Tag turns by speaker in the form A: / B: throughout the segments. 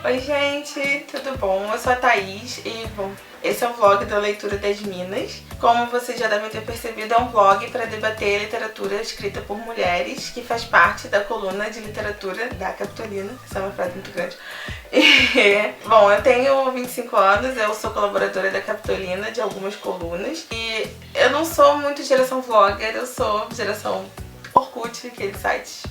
A: Oi gente, tudo bom? Eu sou a Thaís e esse é o vlog da Leitura das Minas. Como vocês já devem ter percebido, é um vlog para debater a literatura escrita por mulheres, que faz parte da coluna de literatura da Capitolina. Essa é uma frase muito grande. Bom, eu tenho 25 anos, eu sou colaboradora da Capitolina de algumas colunas. E eu não sou muito geração vlogger, eu sou geração Orkut, aquele site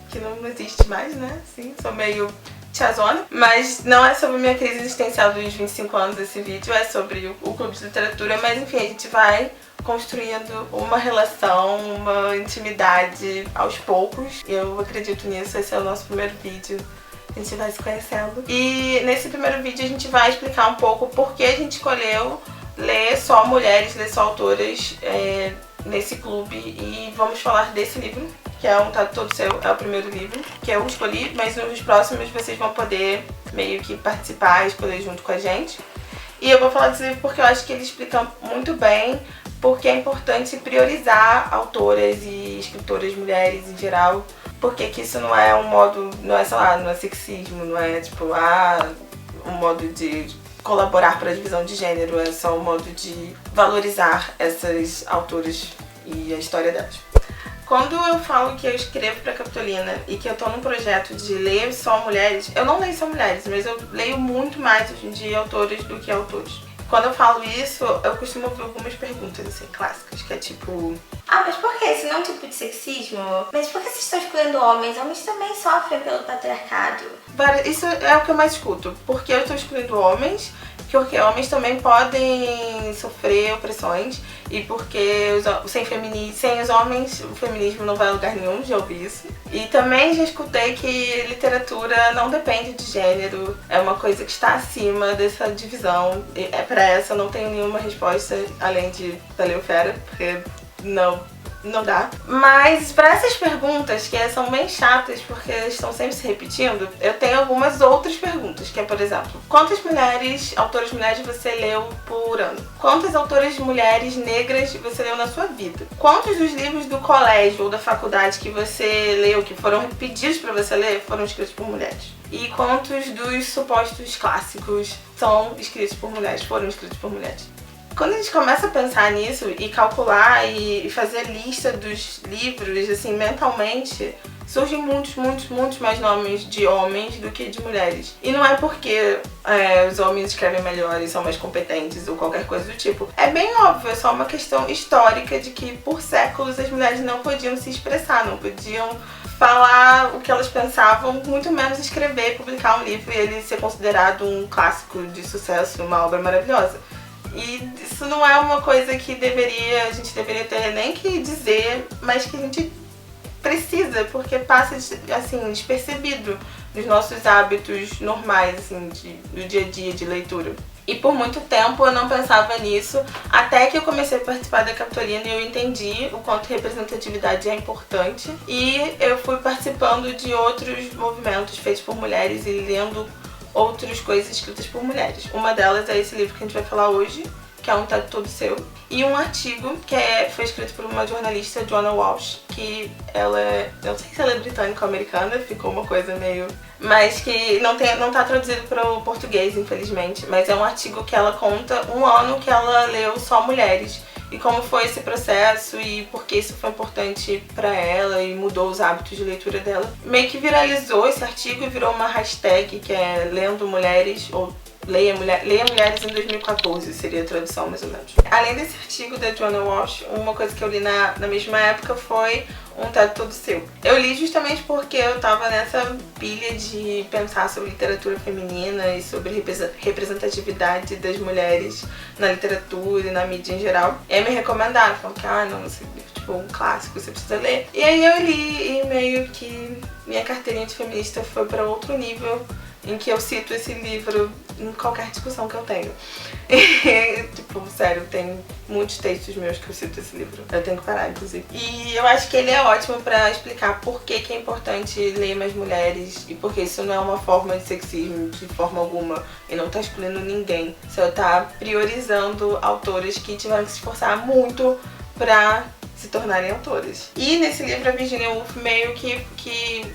A: que não existe mais, né? Sim, sou meio tiazona. Mas não é sobre minha crise existencial dos 25 anos esse vídeo, é sobre o clube de literatura. Mas enfim, a gente vai construindo uma relação, uma intimidade aos poucos. Eu acredito nisso, esse é o nosso primeiro vídeo. A gente vai se conhecendo. E nesse primeiro vídeo a gente vai explicar um pouco por que a gente escolheu ler só mulheres, ler só autoras nesse clube. E vamos falar desse livro, que é Um Tato Todo Seu, é o primeiro livro que eu escolhi, mas nos próximos vocês vão poder meio que participar, escolher junto com a gente. E eu vou falar desse livro porque eu acho que ele explica muito bem porque é importante priorizar autoras e escritoras mulheres em geral, porque que isso não é um modo, não é, sei lá, não é sexismo, não é tipo, um modo de colaborar para a divisão de gênero, é só um modo de valorizar essas autoras e a história delas. Quando eu falo que eu escrevo pra Capitolina e que eu tô num projeto de ler só mulheres, eu não leio só mulheres, mas eu leio muito mais hoje em dia autores do que autores. Quando eu falo isso, eu costumo ouvir algumas perguntas assim, clássicas, que é tipo:
B: mas por que? Isso não é um tipo de sexismo? Mas por que vocês estão escolhendo homens? Homens também sofrem pelo patriarcado.
A: Isso é o que eu mais escuto. Porque eu estou excluindo homens, porque homens também podem sofrer opressões e porque sem os homens o feminismo não vai a lugar nenhum, já ouvi isso. E também já escutei que literatura não depende de gênero, é uma coisa que está acima dessa divisão. E pra essa eu não tenho nenhuma resposta além de valeu fera, porque não dá. Mas para essas perguntas, que são bem chatas porque estão sempre se repetindo, eu tenho algumas outras perguntas, que é, por exemplo, quantas autoras mulheres você leu por ano? Quantas autoras mulheres negras você leu na sua vida? Quantos dos livros do colégio ou da faculdade que você leu, que foram pedidos para você ler, foram escritos por mulheres? E quantos dos supostos clássicos foram escritos por mulheres? Quando a gente começa a pensar nisso e calcular e fazer lista dos livros, assim, mentalmente, surgem muitos mais nomes de homens do que de mulheres. E não é porque os homens escrevem melhor e são mais competentes ou qualquer coisa do tipo. É bem óbvio, é só uma questão histórica de que por séculos as mulheres não podiam se expressar, não podiam falar o que elas pensavam, muito menos escrever, publicar um livro e ele ser considerado um clássico de sucesso, uma obra maravilhosa. E isso não é uma coisa que a gente deveria ter nem que dizer, mas que a gente precisa, porque passa assim, despercebido nos nossos hábitos normais, assim, do dia a dia de leitura. E por muito tempo eu não pensava nisso, até que eu comecei a participar da Capitolina e eu entendi o quanto representatividade é importante. E eu fui participando de outros movimentos feitos por mulheres e lendo outras coisas escritas por mulheres. Uma delas é esse livro que a gente vai falar hoje, que é Um Tato Todo Seu, e um artigo que foi escrito por uma jornalista, Joanna Walsh, que ela, não sei se ela é britânica ou americana, ficou uma coisa meio... mas que não tá traduzido para o português, infelizmente, mas é um artigo que ela conta um ano que ela leu só mulheres, e como foi esse processo e por que isso foi importante pra ela e mudou os hábitos de leitura dela. Meio que viralizou esse artigo e virou uma hashtag que é Lendo Mulheres, ou Leia Mulheres em 2014, seria a tradução mais ou menos. Além desse artigo da Joanna Walsh, uma coisa que eu li na mesma época foi Um Tato Todo Seu. Eu li justamente porque eu tava nessa pilha de pensar sobre literatura feminina e sobre representatividade das mulheres na literatura e na mídia em geral. E aí me recomendaram, falaram que não, esse livro é tipo um clássico, você precisa ler. E aí eu li e meio que minha carteirinha de feminista foi pra outro nível, em que eu cito esse livro em qualquer discussão que eu tenho. Tipo, sério, tem muitos textos meus que eu cito esse livro. Eu tenho que parar, inclusive. E eu acho que ele é ótimo pra explicar por que é importante ler mais mulheres e porque isso não é uma forma de sexismo de forma alguma e não tá excluindo ninguém. Só tá priorizando autoras que tiveram que se esforçar muito pra se tornarem autoras. E nesse livro a Virginia Woolf meio que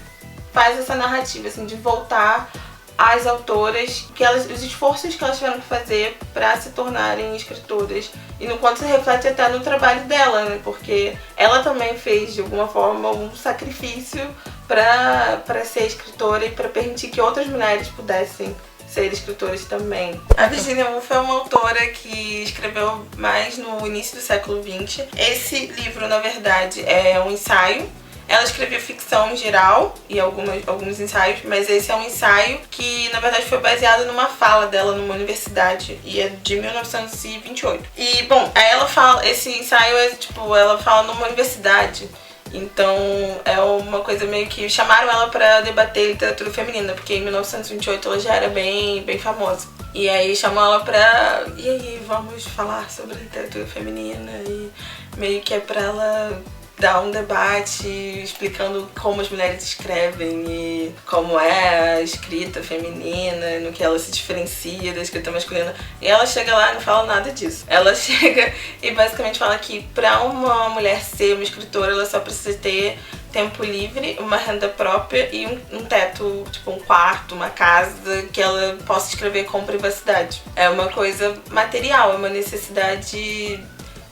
A: faz essa narrativa, assim, de voltar as autoras, os esforços que elas tiveram que fazer para se tornarem escritoras. E no quanto se reflete até no trabalho dela, né? Porque ela também fez, de alguma forma, um sacrifício para ser escritora e para permitir que outras mulheres pudessem ser escritoras também. A Virginia Woolf é uma autora que escreveu mais no início do século XX. Esse livro, na verdade, é um ensaio. Ela escreveu ficção em geral e alguns ensaios, mas esse é um ensaio que, na verdade, foi baseado numa fala dela numa universidade e é de 1928. E, bom, aí ela fala, esse ensaio é tipo, ela fala numa universidade. Então é uma coisa meio que chamaram ela pra debater literatura feminina, porque em 1928 ela já era bem famosa. E aí chamou ela pra... E aí, vamos falar sobre literatura feminina? E meio que é pra ela dar um debate explicando como as mulheres escrevem e como é a escrita feminina, no que ela se diferencia da escrita masculina. E ela chega lá e não fala nada disso. Ela chega e basicamente fala que pra uma mulher ser uma escritora, ela só precisa ter tempo livre, uma renda própria e um teto, tipo um quarto, uma casa que ela possa escrever com privacidade. É uma coisa material, é uma necessidade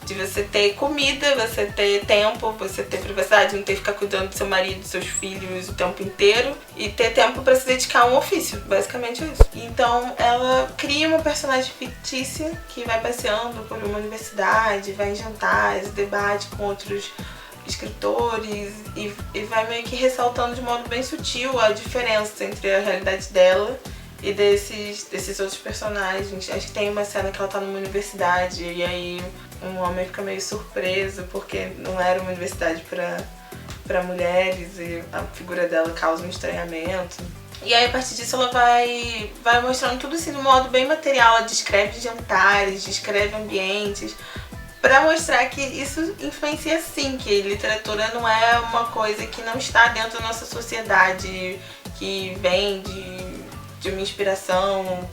A: de você ter comida, você ter tempo, você ter privacidade, não ter que ficar cuidando do seu marido, dos seus filhos o tempo inteiro e ter tempo pra se dedicar a um ofício, basicamente é isso. Então ela cria uma personagem fictícia que vai passeando por uma universidade, vai em jantares, debate com outros escritores e vai meio que ressaltando de modo bem sutil a diferença entre a realidade dela e desses outros personagens. Acho que tem uma cena que ela tá numa universidade e aí um homem fica meio surpreso porque não era uma universidade pra mulheres e a figura dela causa um estranhamento. E aí a partir disso ela vai mostrando tudo assim de um modo bem material. Ela descreve jantares, descreve ambientes, pra mostrar que isso influencia sim, que literatura não é uma coisa que não está dentro da nossa sociedade, que vem de uma inspiração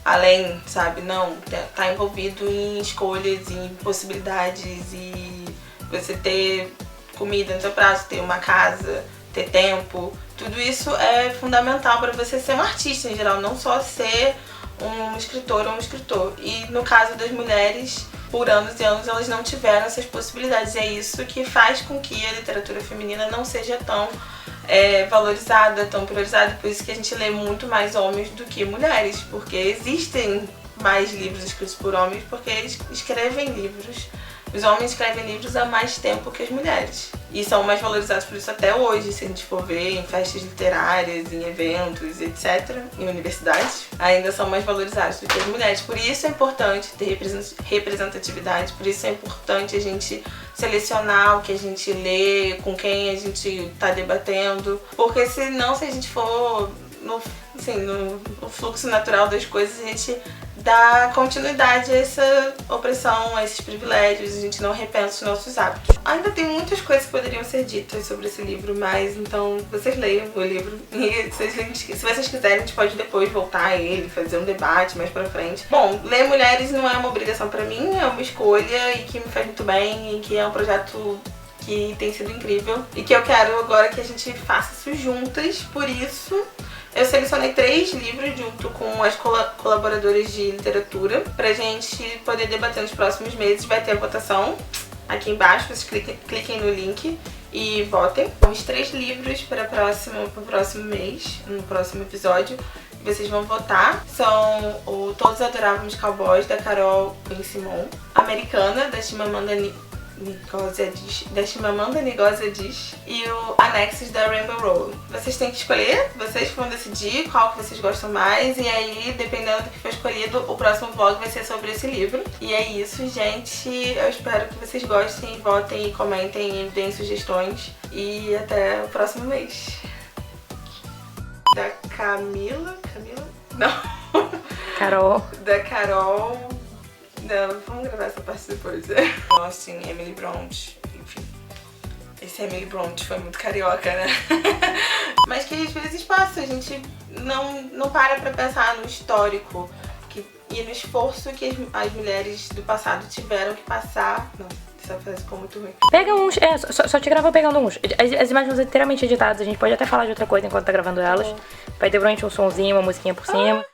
A: além, sabe? Não, tá envolvido em escolhas, em possibilidades e você ter comida no seu prato, ter uma casa, ter tempo. Tudo isso é fundamental para você ser um artista em geral, não só ser um escritor ou um escritor. E no caso das mulheres, por anos e anos elas não tiveram essas possibilidades. E é isso que faz com que a literatura feminina não seja tão valorizada, tão priorizada. Por isso que a gente lê muito mais homens do que mulheres, porque existem mais livros escritos por homens, porque eles escrevem livros. Os homens escrevem livros há mais tempo que as mulheres. E são mais valorizados por isso até hoje, se a gente for ver em festas literárias, em eventos, etc. Em universidades, ainda são mais valorizados do que as mulheres. Por isso é importante ter representatividade, por isso é importante a gente selecionar o que a gente lê, com quem a gente está debatendo. Porque senão, se a gente for no fluxo natural das coisas, a gente dá continuidade a essa opressão, a esses privilégios, a gente não repensa os nossos hábitos. Ainda tem muitas coisas que poderiam ser ditas sobre esse livro, mas então vocês leiam o livro e se vocês quiserem a gente pode depois voltar a ele, fazer um debate mais pra frente. Bom, ler Mulheres não é uma obrigação pra mim, é uma escolha e que me faz muito bem e que é um projeto que tem sido incrível e que eu quero agora que a gente faça isso juntas. Por isso eu selecionei 3 livros junto com as colaboradoras de literatura pra gente poder debater nos próximos meses. Vai ter a votação aqui embaixo, vocês cliquem no link e votem. Os 3 livros para o próximo mês, no próximo episódio, vocês vão votar. São o Todos Adorávamos Cowboys, da Carol Ben-Simon, Americana, da Chimamanda Ngozi Adichie e o Anexos da Rainbow Rowell. Vocês têm que escolher, vocês vão decidir qual que vocês gostam mais e aí, dependendo do que for escolhido, o próximo vlog vai ser sobre esse livro. E é isso, gente. Eu espero que vocês gostem, votem e comentem e deem sugestões. E até o próximo mês. Da Camila? Não.
C: Carol.
A: Da Carol. Não, vamos gravar essa parte depois. Austin, Emily Bront, enfim. Esse Emily Bront foi muito carioca, né? Mas que às vezes passa, a gente não para pra pensar no histórico e no esforço que as mulheres do passado tiveram que passar. Não, essa frase ficou muito ruim.
C: Pega uns, só te grava pegando uns. As imagens são inteiramente editadas, a gente pode até falar de outra coisa enquanto tá gravando elas. Vai ter provavelmente um sonzinho, uma musiquinha por cima.